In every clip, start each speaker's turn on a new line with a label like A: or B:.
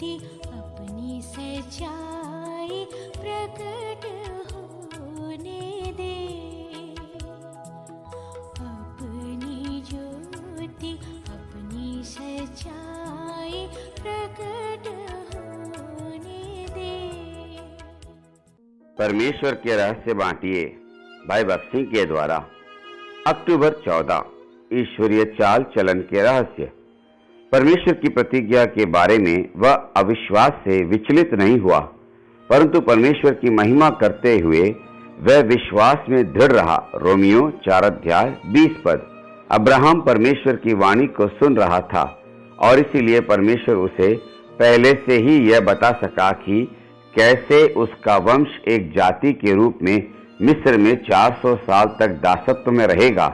A: ज्योति अपनी सच्चाई प्रकट होने दे। अपनी ज्योति अपनी सच्चाई प्रकट होने दे।
B: परमेश्वर के रहस्य बांटिए भाई भक्त सिंह के द्वारा। अक्टूबर 14, ईश्वरीय चाल चलन के रहस्य। परमेश्वर की प्रतिज्ञा के बारे में वह अविश्वास से विचलित नहीं हुआ, परंतु परमेश्वर की महिमा करते हुए वह विश्वास में दृढ़ रहा। रोमियो 4:20। अब्राहम परमेश्वर की वाणी को सुन रहा था और इसीलिए परमेश्वर उसे पहले से ही यह बता सका कि कैसे उसका वंश एक जाति के रूप में मिस्र में 400 साल तक दासत्व में रहेगा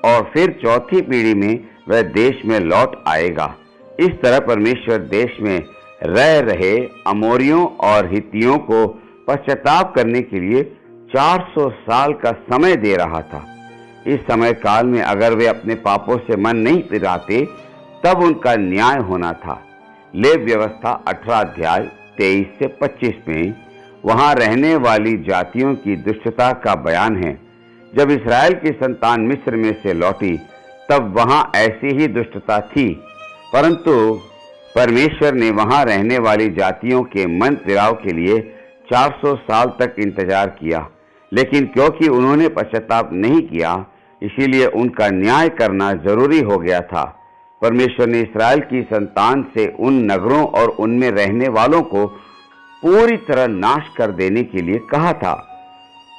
B: और फिर चौथी पीढ़ी में वह देश में लौट आएगा। इस तरह परमेश्वर देश में रह रहे अमोरियों और हित्तियों को पश्चाताप करने के लिए 400 साल का समय दे रहा था। इस समय काल में अगर वे अपने पापों से मन नहीं फिराते तब उनका न्याय होना था। लेव व्यवस्था 18:23-25 में वहां रहने वाली जातियों की दुष्टता का बयान है। जब इस्राएल की संतान मिस्र में से लौटी तब वहां ऐसी ही दुष्टता थी, परंतु परमेश्वर ने वहां रहने वाली जातियों के मन फिराव के लिए 400 साल तक इंतजार किया, लेकिन क्योंकि उन्होंने पश्चाताप नहीं किया इसीलिए उनका न्याय करना जरूरी हो गया था। परमेश्वर ने इस्राएल की संतान से उन नगरों और उनमें रहने वालों को पूरी तरह नाश कर देने के लिए कहा था।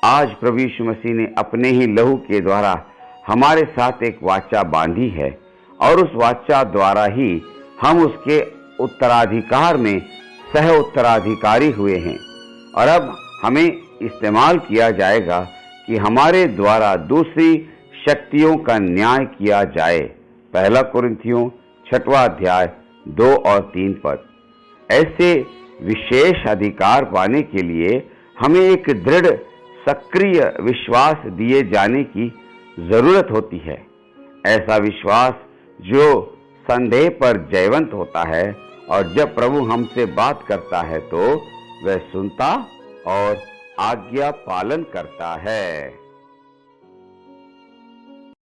B: आज प्रभु यीशु मसीह ने अपने ही लहू के द्वारा हमारे साथ एक वाचा बांधी है और उस वाचा द्वारा ही हम उसके उत्तराधिकार में सह उत्तराधिकारी हुए हैं और अब हमें इस्तेमाल किया जाएगा कि हमारे द्वारा दूसरी शक्तियों का न्याय किया जाए। 1 कुरिन्थियों 6:2 और 3। ऐसे विशेष अधिकार पाने के लिए हमें एक दृढ़ सक्रिय विश्वास दिए जाने की जरूरत होती है। ऐसा विश्वास जो संदेह पर जयवंत होता है और जब प्रभु हमसे बात करता है तो वह सुनता और आज्ञा पालन करता है।